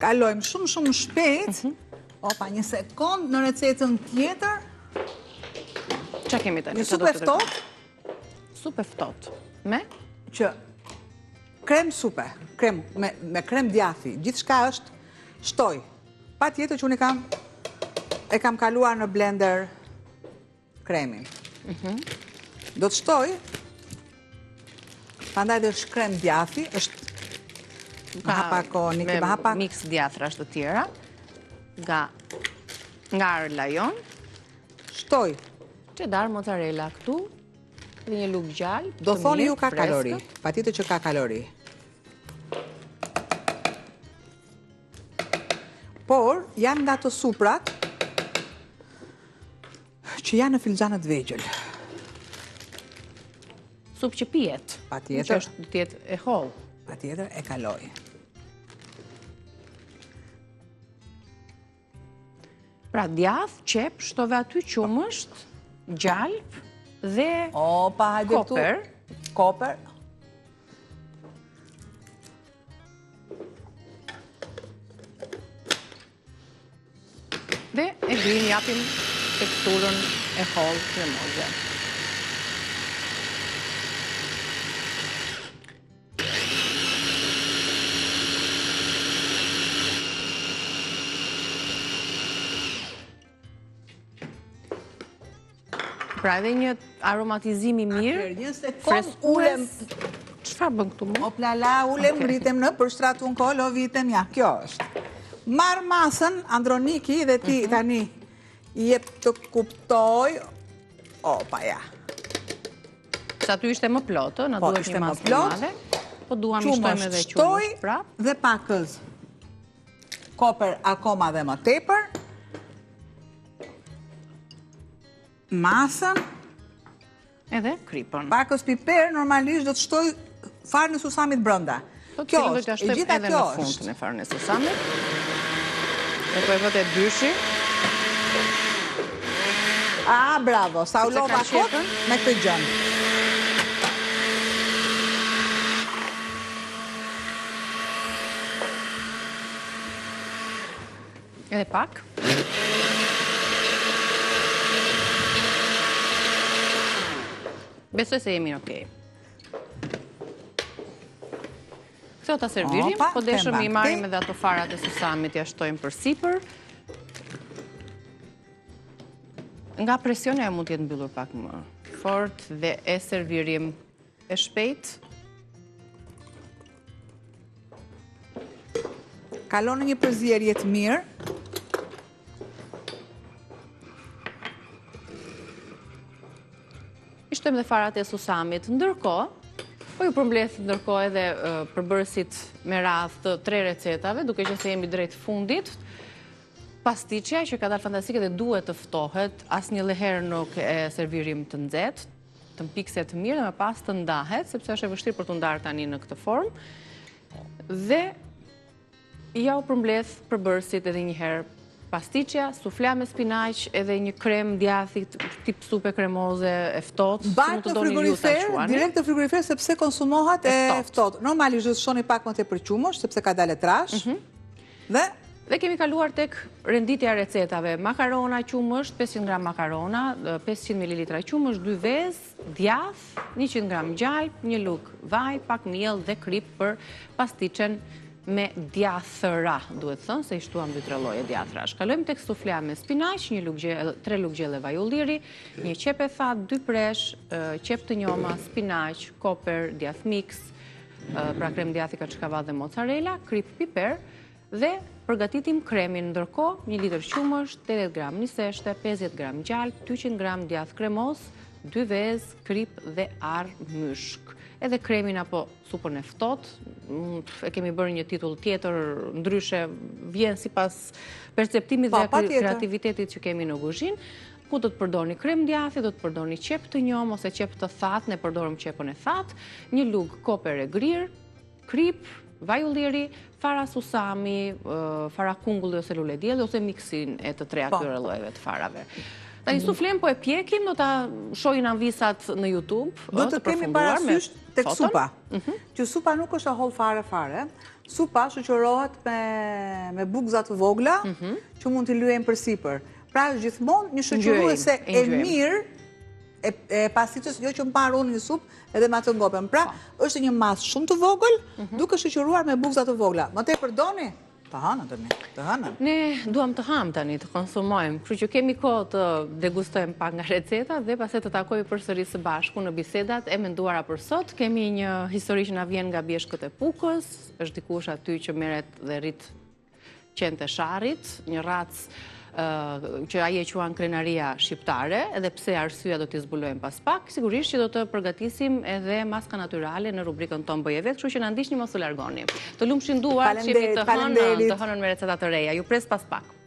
kalojmë shumë shpejt. Opa, një sekond në recetën tjetër. Qa kemi të një? Një supe ftohtë. Supe ftohtë. Me? Që krem supe, me krem djathi, gjithë shka është shtoj. Pa tjetër që unë e kam kaluar në blender kremin. Do të shtoj, pandaj dhe është krem djathi, është me mix djathrash të tjera, nga arlajon, shtoj. Cheddar mozzarella këtu, dhe një luk gjallë. Do thoni ju ka kalori, pa tjetër që ka kalori. Por, janë nga të suprat që janë në filxanët vegjël. Sup që pijet. Pa tjetër. Që është tjetë e hollë. Pa tjetër e kaloj. Pra djath, qep, shtove aty qumësht, gjalp dhe koper. Koper. Dhe e grim japim teksturën e hollë kremoze. Pra edhe një aromatizimi mirë. Një sekund ulem. Çfarë bën këtu më? Oplala, ulem rritem në përshtratu në kolo vitem, ja, kjo është. Marë masën, Androniki, dhe ti tani jep të kuptoj. Opa, ja. Sa tu ishte më plotë, në duhet një masë më madhe. Po duham i shtojmë edhe qumësht prap. Dhe pakës koper akoma dhe më tepër. Masën. Edhe kripën. Pakës piper, normalisht do të shtoj farën e susamit brënda. Kjo është, e gjitha kjo është. Edhe në fundën e farën e susamit. E po e vët e dyshi. Bravo, sa u lova kokën me këtë gjënë. Edhe pak. Besoj se jemi okej. Këto ta servirim, po deshëm i marim edhe ato farat e susamit, ja shtojmë për sipër. Nga presione e mund t'jetë mbyllur pak më fort dhe e servirim e shpejt. Kalon në një përzierje të mirë. Ishtojmë dhe farat e susamit. Ndërkohë, po ju përmbledh ndërkohë edhe përbërësit me radhë të 3 recetave, duke që se jemi drejt fundit. Pasticja, që ka dalë fantastike dhe duhet të ftohet, asë një leherë nuk e servirim të nxehtë, të mpikset të mirë dhe me pas të ndahet, sepse është e vështirë për të ndarë tani në këtë formë. Dhe ja u përmbledh përbërësit edhe një herë. Pasticja, sufla me spinaq, edhe një krem djathi, tip supe kremoze e ftohtë. Bajt në frigorifer, direkt në frigorifer, sepse konsumohat e ftohtë. Normalisht do të shoni pak më tepër qumësht, sepse ka dalë trash. Dhe kemi kaluar tek renditja recetave. Makarona qumësht, 500 gram makarona, 500 ml qumësht, 2 vezë, djath, 100 gram gjalp, një luk vaj, pak miell dhe krip për pasticën me djathëra, duhet thënë, se i shtuam 2-3 lloje djathrash. Kalojmë tek sufla me spinaq, 3 luk gjelle vaj ulliri, një qep e thatë, 2 presh, qep të njoma, spinaq, koper, djath mix, pra krem djathi kaçkavat dhe mozzarella, krip piper, dhe përgatitim kremin. Ndërkohë, 1 litër qumësht, 80 gram niseshte, 50 gram gjalp, 200 gram djath kremos, 2 vezë, krip dhe arr myshk. Edhe kremin apo supën e ftohtë, e kemi bërë një titull tjetër, ndryshe vjen sipas perceptimit dhe kreativitetit që kemi në kuzhinë. Ku do të përdorni krem djathi, do të përdorni qep të njom ose qep të thatë, ne përdorëm qepën e thatë, një lug koper e grirë, krip, vaj ulliri, fara susami, fara kungulli ose lule dielli ose miksin e të 3 atyre llojeve të farave. Tani suflem po e pjekim, do ta shohin anvisat në YouTube. Do të kemi parasysh tek supa. Që supa nuk është e hollë fare. Supa shoqërohet me bukza të vogla që mund t'i lyejmë përsipër. Pra është gjithmonë një shoqëruese e mirë e pasitës, jo që më parë unë një supë edhe ma të ngopem. Pra është një masë shumë të vogël duke shoqëruar me bukza të vogla. Më tepër doni? Të hanën tani, të hanën. Ne duam të ham tani, të konsumojmë. Kështu që kemi kohë të degustojmë pak nga receta dhe pas e të takojmë përsëri së bashku në bisedat e menduara për sot. Kemi një histori që na vjen nga Bjeshkët e Pukës, është dikush aty që merret dhe rrit qenë të sharrit, një racë që aje quan krenaria shqiptare, edhe pse arsyeja do t'i zbulojmë pas pak, sigurisht që do të përgatisim edhe maska natyrale në rubrikën tonë Bëje Vetë, kështu që na ndiqni mos u largoni. Të lumshin duar që jemi të hënën me receta të reja. Ju pres pas pak.